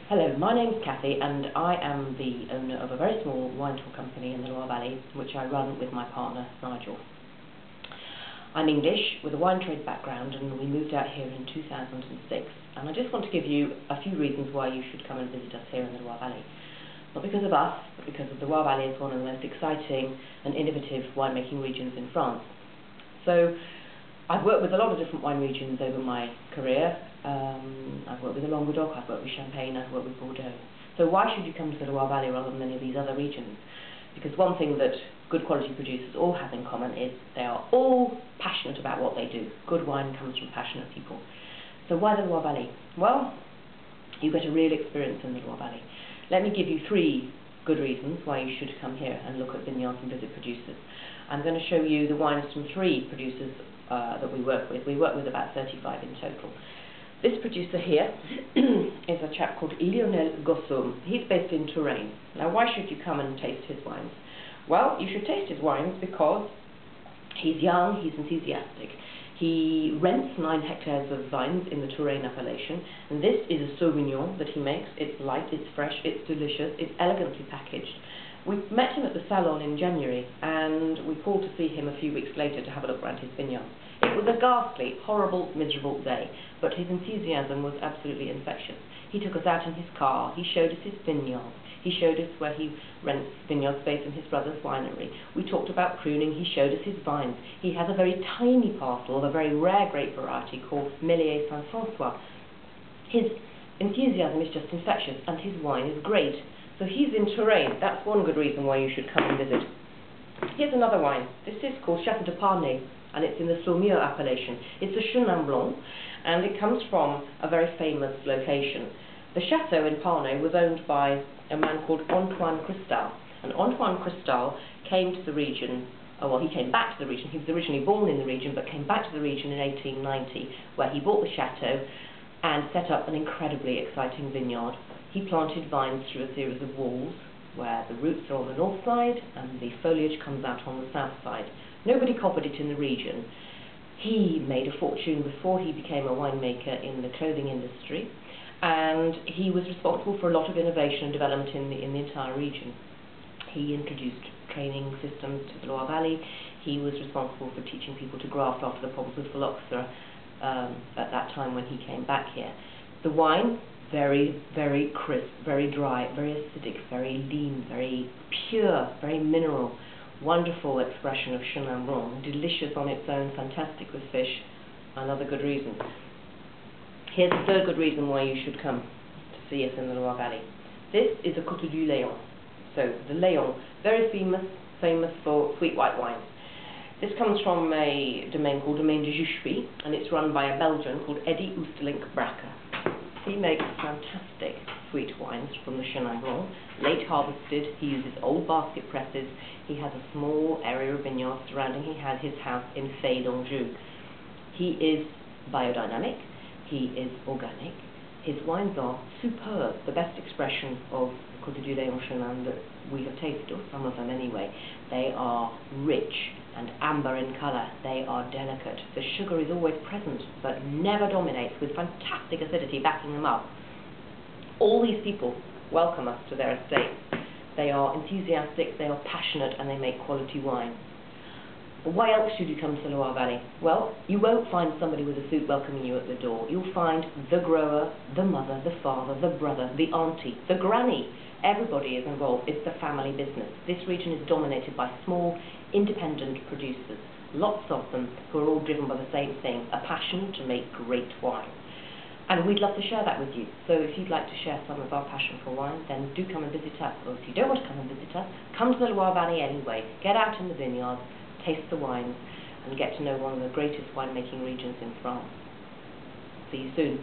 Hello, my name's Cathy and I am the owner of a very small wine tour company in the Loire Valley, which I run with my partner, Nigel. I'm English with a wine trade background and we moved out here in 2006, and I just want to give you a few reasons why you should come and visit us here in the Loire Valley. Not because of us, but because of the Loire Valley is one of the most exciting and innovative winemaking regions in France. So I've worked with a lot of different wine regions over my career. I've worked with the Languedoc, I've worked with Champagne, I've worked with Bordeaux. So why should you come to the Loire Valley rather than any of these other regions? Because one thing that good quality producers all have in common is they are all passionate about what they do. Good wine comes from passionate people. So why the Loire Valley? Well, you get a real experience in the Loire Valley. Let me give you 3 good reasons why you should come here and look at vineyards and visit producers. I'm going to show you the wines from 3 producers that we work with. We work with about 35 in total. This producer here is a chap called Lionel Gossoum. He's based in Touraine. Now, why should you come and taste his wines? Well, you should taste his wines because he's young, he's enthusiastic. He rents 9 hectares of vines in the Touraine appellation, and this is a Sauvignon that he makes. It's light, it's fresh, it's delicious, it's elegantly packaged. We met him at the salon in January, and we called to see him a few weeks later to have a look around his vineyard. It was a ghastly, horrible, miserable day, but his enthusiasm was absolutely infectious. He took us out in his car, he showed us his vineyard, he showed us where he rents vineyard space in his brother's winery. We talked about pruning, he showed us his vines. He has a very tiny parcel of a very rare grape variety called Melier Saint-François. His enthusiasm is just infectious, and his wine is great. So he's in Touraine. That's one good reason why you should come and visit. Here's another wine. This is called Château de Parnay, and it's in the Saumur appellation. It's a Chenin Blanc, and it comes from a very famous location. The chateau in Parnay was owned by a man called Antoine Cristal, and Antoine Cristal came to the region, well, he came back to the region. He was originally born in the region, but came back to the region in 1890, where he bought the chateau and set up an incredibly exciting vineyard. He planted vines through a series of walls, where the roots are on the north side and the foliage comes out on the south side. Nobody copied it in the region. He made a fortune before he became a winemaker in the clothing industry, and he was responsible for a lot of innovation and development in the entire region. He introduced training systems to the Loire Valley. He was responsible for teaching people to graft after the problems with phylloxera at that time when he came back here. The wine, very, very crisp, very dry, very acidic, very lean, very pure, very mineral. Wonderful expression of Chenin Blanc, delicious on its own, fantastic with fish. Another good reason. Here's the 3rd good reason why you should come to see us in the Loire Valley. This is a Côte du Léon. So the Léon, very famous for sweet white wines. This comes from a domain called Domaine de Juchefy, and it's run by a Belgian called Eddy Oostelink-Brakke. He makes fantastic sweet wines from the Chenin Blanc, late harvested. He uses old basket presses. He has a small area of vineyards surrounding. He has his house in Fay d'Anjou. He is biodynamic. He is organic. His wines are superb, the best expression of the Côte du Léon Chenin that we have tasted, or some of them anyway. They are rich and amber in colour. They are delicate. The sugar is always present, but never dominates, with fantastic acidity backing them up. All these people welcome us to their estate. They are enthusiastic, they are passionate, and they make quality wine. Why else should you come to the Loire Valley? Well, you won't find somebody with a suit welcoming you at the door. You'll find the grower, the mother, the father, the brother, the auntie, the granny. Everybody is involved. It's a family business. This region is dominated by small, independent producers, lots of them who are all driven by the same thing, a passion to make great wine. And we'd love to share that with you. So if you'd like to share some of our passion for wine, then do come and visit us. Or if you don't want to come and visit us, come to the Loire Valley anyway. Get out in the vineyards, taste the wines, and get to know one of the greatest winemaking regions in France. See you soon.